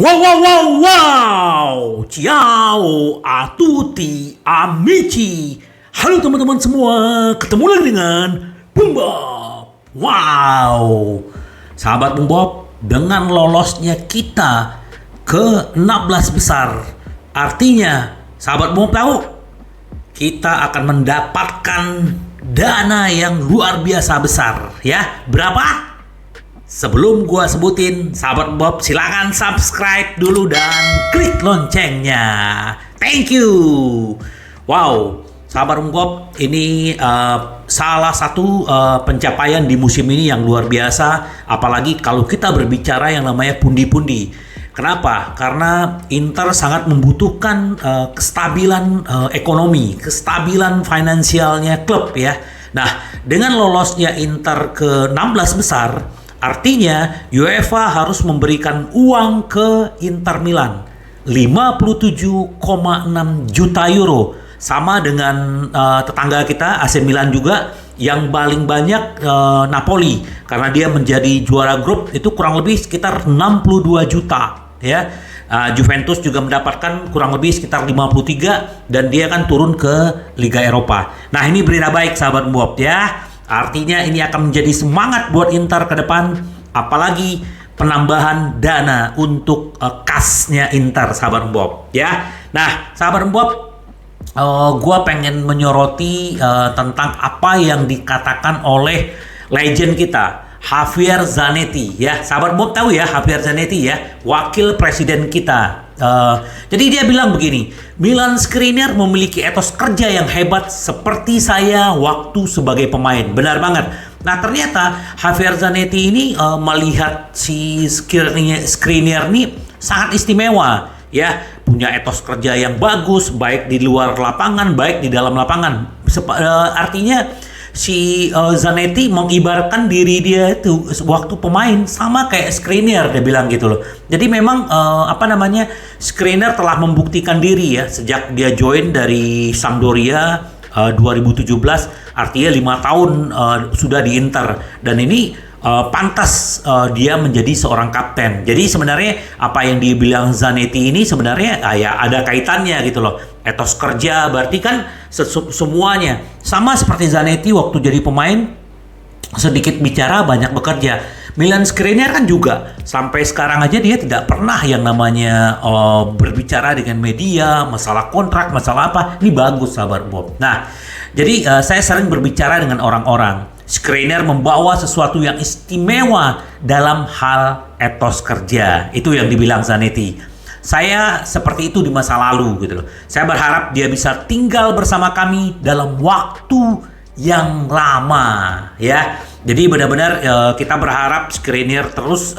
Wow, wow, wow, wow. Ciao a tutti amici. Halo teman-teman semua. Ketemu lagi dengan Bung Bob. Wow. Sahabat Bung Bob, dengan lolosnya kita ke 16 besar. Artinya, sahabat Bung Bob tahu, kita akan mendapatkan dana yang luar biasa besar. Ya, berapa? Sebelum gua sebutin, sahabat Bob silakan subscribe dulu dan klik loncengnya. Thank you. Wow, sahabat Bob, ini salah satu pencapaian di musim ini yang luar biasa. Apalagi kalau kita berbicara yang namanya pundi-pundi. Kenapa? Karena Inter sangat membutuhkan kestabilan ekonomi, kestabilan finansialnya klub ya. Nah, dengan lolosnya Inter ke 16 besar, artinya UEFA harus memberikan uang ke Inter Milan 57,6 juta euro, sama dengan tetangga kita AC Milan juga yang paling banyak Napoli, karena dia menjadi juara grup itu kurang lebih sekitar 62 juta ya. Juventus juga mendapatkan kurang lebih sekitar 53 dan dia kan turun ke Liga Eropa. Nah, ini berita baik sahabat Bob ya. Artinya ini akan menjadi semangat buat Inter ke depan, apalagi penambahan dana untuk kasnya Inter, sahabat Bob ya. Nah, sahabat Bob, gue pengen menyoroti tentang apa yang dikatakan oleh legend kita, Javier Zanetti ya. Sahabat Bob tahu ya Javier Zanetti ya, wakil presiden kita. Jadi dia bilang begini, Milan Skriniar memiliki etos kerja yang hebat seperti saya waktu sebagai pemain. Benar banget. Nah, ternyata Javier Zanetti ini melihat si Skriniar ini sangat istimewa ya, punya etos kerja yang bagus baik di luar lapangan baik di dalam lapangan. Artinya si Zanetti mengibarkan diri dia itu waktu pemain sama kayak Skriniar, dia bilang gitu loh. Jadi memang Skriniar telah membuktikan diri ya sejak dia join dari Sampdoria 2017, artinya 5 tahun sudah di Inter, dan ini pantas dia menjadi seorang kapten. Jadi sebenarnya apa yang dibilang Zanetti ini sebenarnya ya ada kaitannya gitu loh. Etos kerja berarti kan semuanya sama seperti Zanetti waktu jadi pemain, sedikit bicara banyak bekerja. Milan Skriniar kan juga sampai sekarang aja dia tidak pernah yang namanya berbicara dengan media masalah kontrak, masalah apa. Ini bagus sahabat Bob. Nah, jadi saya sering berbicara dengan orang-orang. Skriniar membawa sesuatu yang istimewa dalam hal etos kerja. Itu yang dibilang Zanetti. Saya seperti itu di masa lalu gitu loh. Saya berharap dia bisa tinggal bersama kami dalam waktu yang lama ya. Jadi benar-benar kita berharap Skriniar terus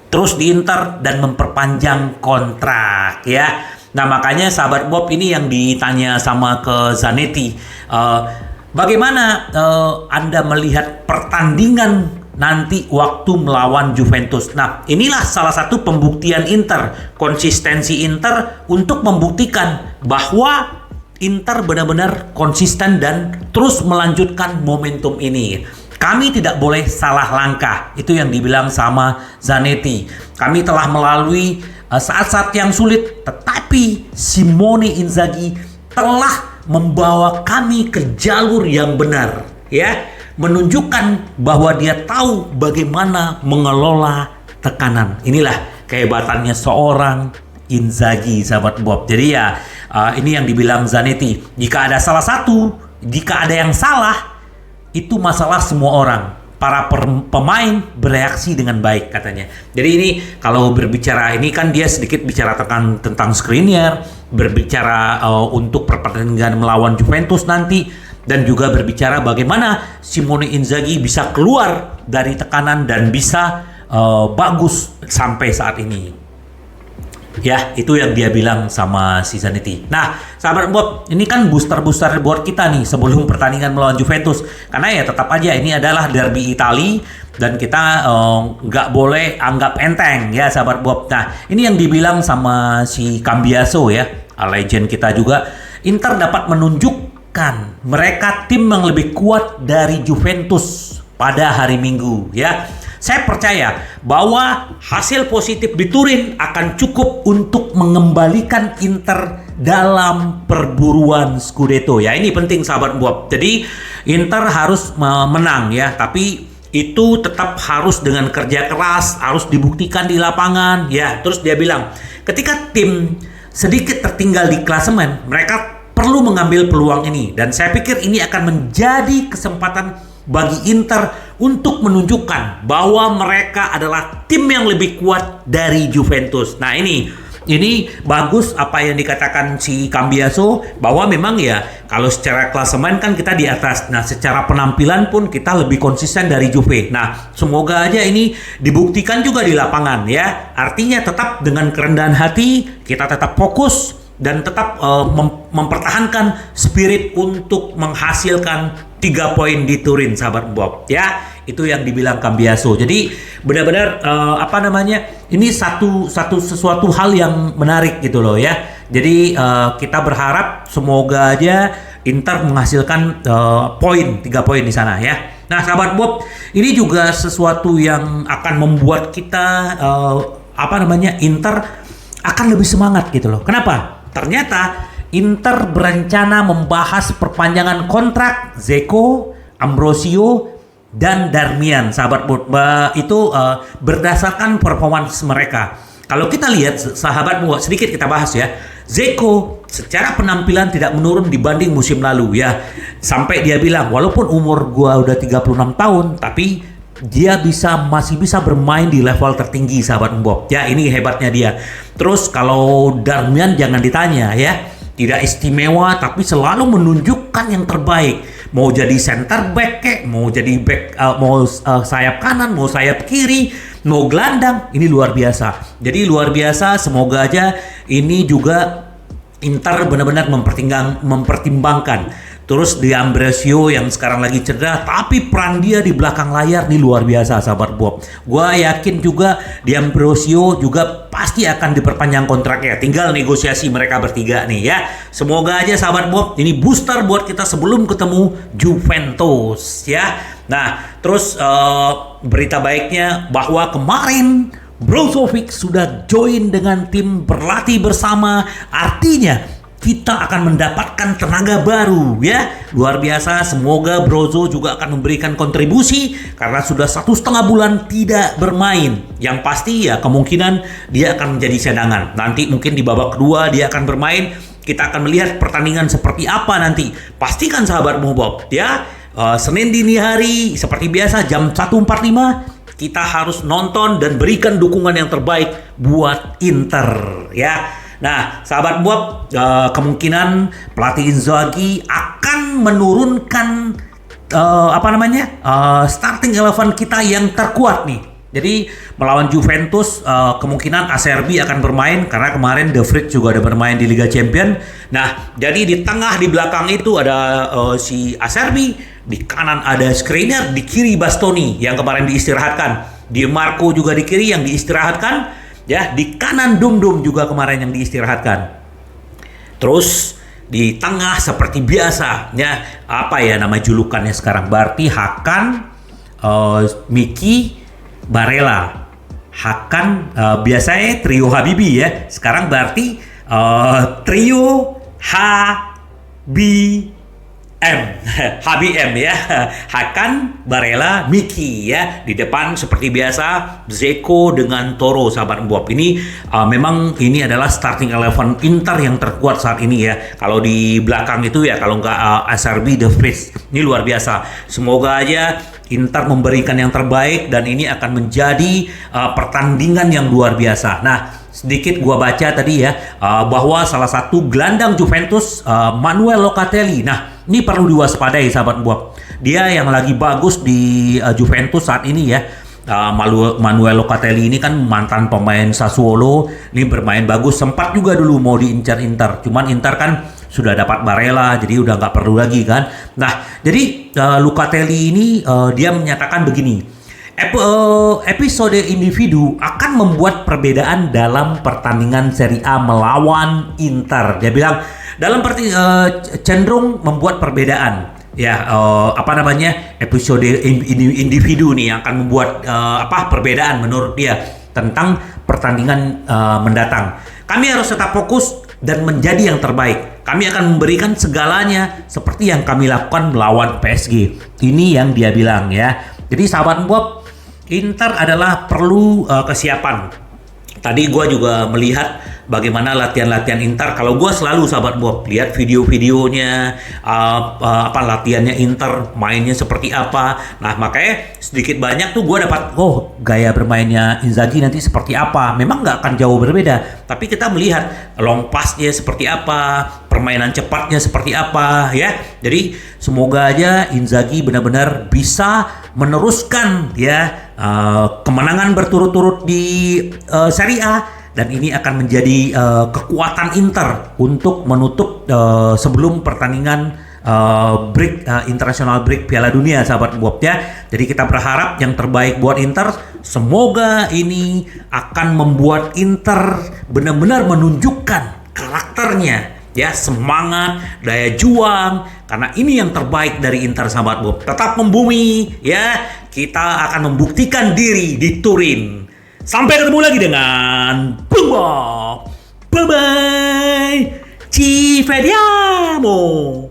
terus di Inter dan memperpanjang kontrak ya. Nah, makanya sahabat Bob ini yang ditanya sama ke Zanetti, bagaimana Anda melihat pertandingan nanti waktu melawan Juventus? Nah, inilah salah satu pembuktian Inter, konsistensi Inter untuk membuktikan bahwa Inter benar-benar konsisten dan terus melanjutkan momentum ini. Kami tidak boleh salah langkah, itu yang dibilang sama Zanetti. Kami telah melalui saat-saat yang sulit, tetapi Simone Inzaghi telah membawa kami ke jalur yang benar ya, menunjukkan bahwa dia tahu bagaimana mengelola tekanan. Inilah kehebatannya seorang Inzaghi, sahabat Bob. Jadi ya ini yang dibilang Zanetti, jika ada yang salah, itu masalah semua orang. Para pemain bereaksi dengan baik katanya. Jadi ini kalau berbicara ini kan dia sedikit bicara tentang Skriniar, berbicara untuk pertandingan melawan Juventus nanti, dan juga berbicara bagaimana Simone Inzaghi bisa keluar dari tekanan dan bisa bagus sampai saat ini. Ya, itu yang dia bilang sama si Zanetti. Nah, sahabat Bob, ini kan booster buat kita nih sebelum pertandingan melawan Juventus. Karena ya tetap aja ini adalah derby Italia dan kita nggak boleh anggap enteng ya sahabat Bob. Nah, ini yang dibilang sama si Cambiaso ya, legend kita juga. Inter dapat menunjukkan mereka tim yang lebih kuat dari Juventus pada hari Minggu ya. saya percaya bahwa hasil positif di Turin akan cukup untuk mengembalikan Inter dalam perburuan Scudetto. Ya, ini penting sahabat Bob. Jadi Inter harus menang ya, tapi itu tetap harus dengan kerja keras, harus dibuktikan di lapangan ya. Terus dia bilang, ketika tim sedikit tertinggal di klasemen, mereka perlu mengambil peluang ini, dan saya pikir ini akan menjadi kesempatan bagi Inter untuk menunjukkan bahwa mereka adalah tim yang lebih kuat dari Juventus. Nah, ini bagus apa yang dikatakan si Cambiaso, bahwa memang ya kalau secara klasemen kan kita di atas. Nah, secara penampilan pun kita lebih konsisten dari Juve. Nah, semoga aja ini dibuktikan juga di lapangan ya. Artinya tetap dengan kerendahan hati kita tetap fokus dan tetap mempertahankan spirit untuk menghasilkan 3 poin di Turin, sahabat Bob ya. Itu yang dibilang Cambiaso. Jadi benar-benar ini sesuatu hal yang menarik gitu loh ya. Jadi kita berharap semoga aja Inter menghasilkan 3 poin di sana ya. Nah, sahabat Bob, ini juga sesuatu yang akan membuat kita Inter akan lebih semangat gitu loh. Kenapa? Ternyata Inter berencana membahas perpanjangan kontrak Dzeko, Ambrosio, dan Darmian, sahabat Bob. Itu berdasarkan performance mereka. Kalau kita lihat, sahabat Bob, sedikit kita bahas ya. Dzeko secara penampilan tidak menurun dibanding musim lalu ya. Sampai dia bilang, walaupun umur gua udah 36 tahun, tapi dia masih bisa bermain di level tertinggi, sahabat Bob. Ya, ini hebatnya dia. Terus kalau Darmian jangan ditanya ya. Tidak istimewa, tapi selalu menunjukkan yang terbaik. Mau jadi center back mau jadi back, sayap kanan, mau sayap kiri, mau gelandang, ini luar biasa. Jadi luar biasa, semoga aja ini juga Inter benar-benar mempertimbangkan. Terus di Ambrosio yang sekarang lagi cedera, tapi peran dia di belakang layar nih luar biasa, sahabat Bob. Gua yakin juga di Ambrosio juga pasti akan diperpanjang kontraknya. Tinggal negosiasi mereka bertiga nih ya. Semoga aja, sahabat Bob, ini booster buat kita sebelum ketemu Juventus ya. Nah, terus berita baiknya bahwa kemarin Brozovic sudah join dengan tim berlatih bersama. Artinya kita akan mendapatkan tenaga baru ya. Luar biasa, semoga Brozo juga akan memberikan kontribusi karena sudah 1,5 bulan tidak bermain. Yang pasti ya kemungkinan dia akan menjadi cadangan. Nanti mungkin di babak kedua dia akan bermain. Kita akan melihat pertandingan seperti apa nanti. Pastikan, sahabat Bob ya, Senin dini hari seperti biasa jam 1.45 kita harus nonton dan berikan dukungan yang terbaik buat Inter ya. Nah, sahabat Bob, kemungkinan pelatih Inzaghi akan menurunkan starting 11 kita yang terkuat nih. Jadi melawan Juventus kemungkinan Acerbi akan bermain karena kemarin De Vrij juga ada bermain di Liga Champions. Nah, jadi di tengah di belakang itu ada si Acerbi, di kanan ada Skriniar, di kiri Bastoni yang kemarin diistirahatkan. Di Marco juga di kiri yang diistirahatkan. Ya, di kanan Dum juga kemarin yang diistirahatkan. Terus di tengah seperti biasa ya, nama julukannya sekarang, berarti Hakan, Miki, Barella. Hakan biasanya trio Habibi ya. Sekarang berarti trio HBM ya. Hakan, Barella, Miki ya. Di depan seperti biasa Dzeko dengan Toro, sahabat Bob. Ini memang ini adalah starting 11 Inter yang terkuat saat ini ya. Kalau di belakang itu ya, kalau nggak Acerbi, De Vrij. Ini luar biasa. Semoga aja Inter memberikan yang terbaik dan ini akan menjadi pertandingan yang luar biasa. Nah, sedikit gua baca tadi ya, bahwa salah satu gelandang Juventus, Manuel Locatelli. Nah, ini perlu diwaspadai, sahabat Bob. Dia yang lagi bagus di Juventus saat ini ya. Manuel Locatelli ini kan mantan pemain Sassuolo, ini bermain bagus. Sempat juga dulu mau diincar Inter, cuman Inter kan sudah dapat Barella, jadi udah nggak perlu lagi kan. Nah, jadi Locatelli ini dia menyatakan begini, episode individu akan membuat perbedaan dalam pertandingan Serie A melawan Inter. Dia bilang dalam cenderung membuat perbedaan. ya episode individu nih yang akan membuat perbedaan menurut dia tentang pertandingan mendatang. Kami harus tetap fokus dan menjadi yang terbaik. Kami akan memberikan segalanya seperti yang kami lakukan melawan PSG. Ini yang dia bilang ya. Jadi sahabat Bob, Inter adalah perlu kesiapan. Tadi gue juga melihat bagaimana latihan-latihan Inter. Kalau gue selalu sahabat Bob lihat video-videonya, latihannya Inter, mainnya seperti apa. Nah makanya sedikit banyak tuh gue dapat, gaya bermainnya Inzaghi nanti seperti apa. Memang nggak akan jauh berbeda, tapi kita melihat long pass-nya seperti apa, permainan cepatnya seperti apa ya. Jadi semoga aja Inzaghi benar-benar bisa meneruskan ya kemenangan berturut-turut di Serie A, dan ini akan menjadi kekuatan Inter untuk menutup sebelum pertandingan international break Piala Dunia sahabat Bob ya. Jadi kita berharap yang terbaik buat Inter. Semoga ini akan membuat Inter benar-benar menunjukkan karakternya ya, semangat, daya juang, karena ini yang terbaik dari Inter sahabat Bob. Tetap membumi ya, kita akan membuktikan diri di Turin. Sampai ketemu lagi dengan Bung Bob. Bye bye. Ci vediamo.